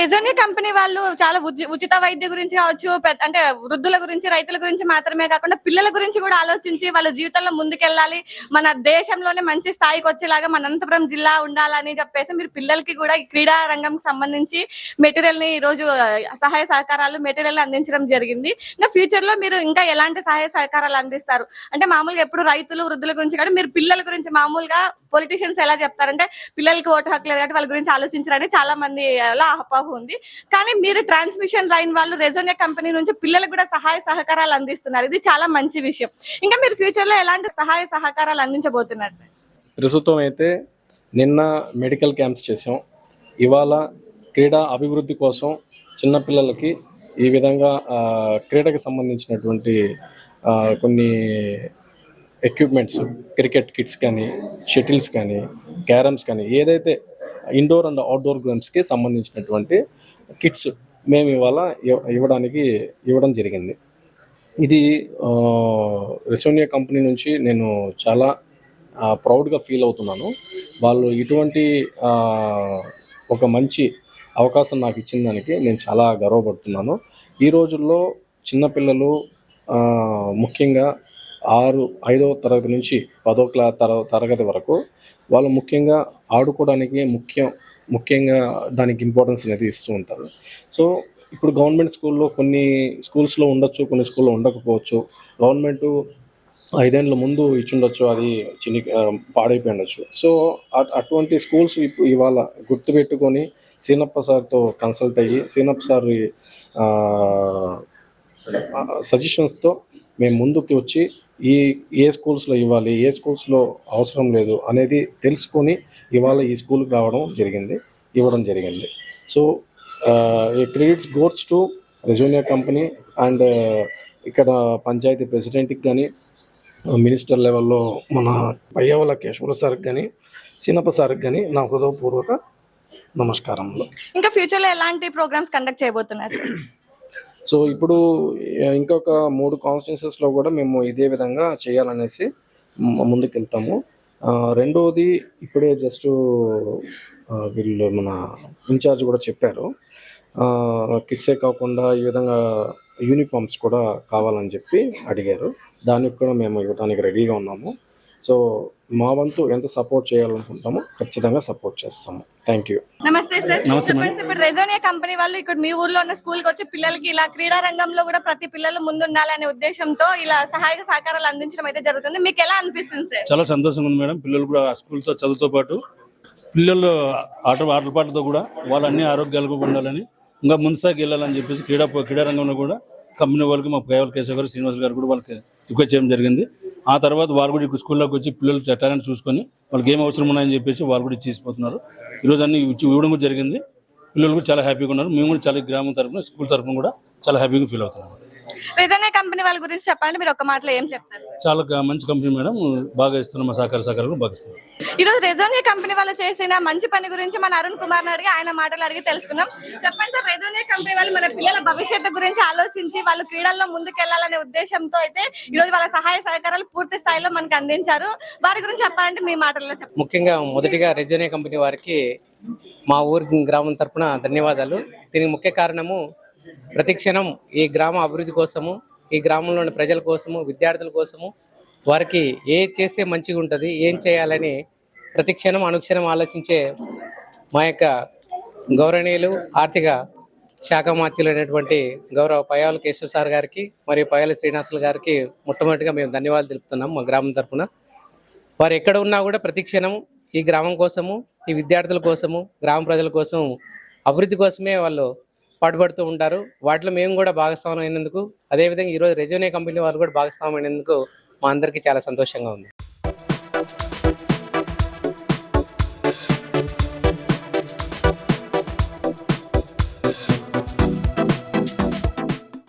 రెజోనియా company వాళ్ళు చాలా ఉచిత వైద్య గురించి కావచ్చు, అంటే వృద్ధుల గురించి, రైతుల గురించి మాత్రమే కాకుండా పిల్లల గురించి కూడా ఆలోచించి వాళ్ళ జీవితంలో ముందుకెళ్ళాలి, మన దేశంలోనే మంచి స్థాయికి వచ్చేలాగా మన అనంతపురం జిల్లా ఉండాలని చెప్పేసి మీరు పిల్లలకి కూడా ఈ క్రీడా రంగంకి సంబంధించి మెటీరియల్ ని ఈ రోజు సహాయ సహకారాలు మెటీరియల్ అందించడం జరిగింది. ఇంకా ఫ్యూచర్ లో మీరు ఇంకా ఎలాంటి సహాయ సహకారాలు అందిస్తారు? అంటే మామూలుగా ఎప్పుడు రైతులు వృద్ధుల గురించి కాదు, మీరు పిల్లల గురించి మామూలుగా పొలిటీషియన్స్ ఎలా చెప్తారంటే పిల్లలకి ఓటు హక్కు లేదు కాబట్టి వాళ్ళ గురించి ఆలోచించారని చాలా మంది అపోహ ఉంది. కానీ మీరు ట్రాన్స్మిషన్ లైన్ వాళ్ళు రెజోనియా కంపెనీ నుంచి పిల్లలకు కూడా సహాయ సహకారాలు అందిస్తున్నారు. ఇది చాలా మంచి విషయం. ఇంకా మీరు ఫ్యూచర్ లో ఎలాంటి సహాయ సహకారాలు అందించబోతున్నారు? ప్రస్తుతం అయితే నిన్న మెడికల్ క్యాంప్స్ చేసాం. ఇవాళ క్రీడా అభివృద్ధి కోసం చిన్నపిల్లలకి ఈ విధంగా క్రీడకి సంబంధించినటువంటి కొన్ని ఎక్విప్మెంట్స్, క్రికెట్ కిట్స్ కానీ, షటిల్స్ కానీ, క్యారమ్స్ కానీ, ఏదైతే ఇండోర్ అండ్ అవుట్డోర్ గేమ్స్కి సంబంధించినటువంటి కిట్స్ మేము ఇవాళ ఇవ్వడం జరిగింది. ఇది రెజోనియా కంపెనీ నుంచి నేను చాలా ప్రౌడ్గా ఫీల్ అవుతున్నాను. వాళ్ళు ఇటువంటి ఒక మంచి అవకాశం నాకు ఇచ్చిన దానికి నేను చాలా గర్వపడుతున్నాను. ఈ రోజుల్లో చిన్నపిల్లలు ముఖ్యంగా 5వ తరగతి నుంచి 10వ తరగతి వరకు వాళ్ళు ముఖ్యంగా ఆడుకోవడానికి ముఖ్యంగా దానికి ఇంపార్టెన్స్ అనేది ఇస్తూ ఉంటారు. సో ఇప్పుడు గవర్నమెంట్ స్కూల్లో కొన్ని స్కూల్స్లో ఉండొచ్చు, కొన్ని స్కూల్లో ఉండకపోవచ్చు. గవర్నమెంట్ 5 ఏళ్ళ ముందు ఇచ్చుండొచ్చు, అది పాడైపోయి ఉండొచ్చు. సో అటువంటి స్కూల్స్ ఇవాళ గుర్తుపెట్టుకొని సీనప్ప సార్తో కన్సల్ట్ అయ్యి సీనప్ప సార్ సజెషన్స్తో మేము ముందుకు వచ్చి ఏ స్కూల్స్లో ఇవ్వాలి, ఏ స్కూల్స్లో అవసరం లేదు అనేది తెలుసుకొని ఇవాళ ఈ స్కూల్కి ఇవ్వడం జరిగింది. సో క్రెడిట్స్ గోస్ టు రెజోనియా కంపెనీ అండ్ ఇక్కడ పంచాయతీ ప్రెసిడెంట్కి కానీ, మినిస్టర్ లెవెల్లో మన పయ్యావుల కేశవుల సార్కి కానీ, సీనప్ప సార్కి కానీ నా హృదయపూర్వక నమస్కారములు. ఇంకా ఫ్యూచర్లో ఎలాంటి ప్రోగ్రామ్స్ కండక్ట్ చేయబోతున్నారు? సో ఇప్పుడు ఇంకొక 3 కాన్స్టిట్యున్సీస్లో కూడా మేము ఇదే విధంగా చేయాలనేసి ముందుకెళ్తాము. రెండవది ఇప్పుడే జస్ట్ వీళ్ళు మన ఇన్ఛార్జ్ కూడా చెప్పారు, కిట్సే కాకుండా ఈ విధంగా యూనిఫామ్స్ కూడా కావాలని చెప్పి అడిగారు. దానికి కూడా మేము ఇవ్వడానికి రెడీగా ఉన్నాము. సో మా వంతు ఎంత సపోర్ట్ చేయాలనుకుంటామో ఖచ్చితంగా సపోర్ట్ చేస్తాము. Thank you. నమస్తే సార్. ఇప్పుడు రెజోనియా కంపెనీ వాళ్ళు ఇక్కడ మీ ఊర్లో ఉన్న స్కూల్కి వచ్చి పిల్లలకి ఇలా క్రీడా రంగంలో కూడా ప్రతి పిల్లలు ముందు ఉండాలనే ఉద్దేశంతో ఇలా సహాయక సహకారాలు అందించడం అయితే జరుగుతుంది. మీకు ఎలా అనిపిస్తుంది సార్? చాలా సంతోషంగా ఉంది మేడం. పిల్లలు కూడా స్కూల్తో చదువుతో పాటు పిల్లలు ఆటల పాటలతో కూడా వాళ్ళు అన్ని ఆరోగ్యాలకు ఉండాలని, ఇంకా ముందుసాగి వెళ్ళాలని చెప్పేసి క్రీడా రంగంలో కూడా కంపెనీ వాళ్ళకి మా పయ్యావుల కేశవ్ గారు, శ్రీనివాస్ గారు కూడా వాళ్ళకి రిక్వెస్ట్ చేయడం జరిగింది. ఆ తర్వాత వాళ్ళు కూడా ఇప్పుడు స్కూల్లోకి వచ్చి పిల్లలు టాలెంట్ చూసుకొని వాళ్ళకి ఏం అవసరం ఉన్నాయని చెప్పేసి వాళ్ళు కూడా చేసిపోతున్నారు. ఈరోజు అన్ని ఇవ్వడం కూడా జరిగింది. పిల్లలు కూడా చాలా హ్యాపీగా ఉన్నారు. మేము కూడా చాలా గ్రామం తరఫున, స్కూల్ తరఫున కూడా చాలా హ్యాపీగా ఫీల్ అవుతున్నాము. రెజోనియా కంపెనీ వాళ్ళ గురించి చెప్పాలంటే మీరు ఒక మాటలో ఏం చెప్తారు? చాలా మంచి కంపెనీ మేడం, బాగా ఇస్తున్నాం, మా సహకారాలు బాగా ఇస్తున్నాం. ఈ రోజు రెజోనియా కంపెనీ వాళ్ళు చేసిన మంచి పని గురించి మన అరుణ్ కుమార్ అడిగి ఆయన మాటలు అడిగి తెలుసుకుందాం. చెప్పండి సార్, రెజోనియా కంపెనీ వాళ్ళు మన పిల్లల భవిష్యత్తు గురించి ఆలోచించి వాళ్ళు క్రీడల్లో ముందుకెళ్లాలనే ఉద్దేశంతో అయితే ఈ రోజు వాళ్ళ సహాయ సహకారాలు పూర్తి స్థాయిలో మనకు అందించారు. వారి గురించి చెప్పాలంటే మీ మాటల్లో చెప్పండి. ముఖ్యంగా మొదటిగా రెజోనియా కంపెనీ వారికి మా ఊరి గ్రామం తరపున ధన్యవాదాలు. దీనికి ముఖ్య కారణము ప్రతి క్షణం ఈ గ్రామ అభివృద్ధి కోసము, ఈ గ్రామంలోని ప్రజల కోసము, విద్యార్థుల కోసము వారికి చేస్తే మంచిగా ఉంటుంది, ఏం చేయాలని ప్రతి క్షణం అనుక్షణం ఆలోచించే మా యొక్క గౌరవనీయులు ఆర్థిక శాఖ మంత్రులైనటువంటి గౌరవ పయ్యావుల కేశవ్ సార్ గారికి మరియు పయ్యావుల శ్రీనివాసులు గారికి మొట్టమొదటిగా మేము ధన్యవాదాలు తెలుపుతున్నాం. మా గ్రామం తరఫున వారు ఎక్కడ ఉన్నా కూడా ప్రతి క్షణం ఈ గ్రామం కోసము, ఈ విద్యార్థుల కోసము, గ్రామ ప్రజల కోసం, అభివృద్ధి కోసమే వాళ్ళు పాటుపడుతూ ఉంటారు. వాటిలో మేము కూడా భాగస్వామ్యం అయినందుకు, అదేవిధంగా ఈరోజు రెజోనియా కంపెనీ వాళ్ళు కూడా భాగస్వామ్యం అయినందుకు మా అందరికీ చాలా సంతోషంగా ఉంది.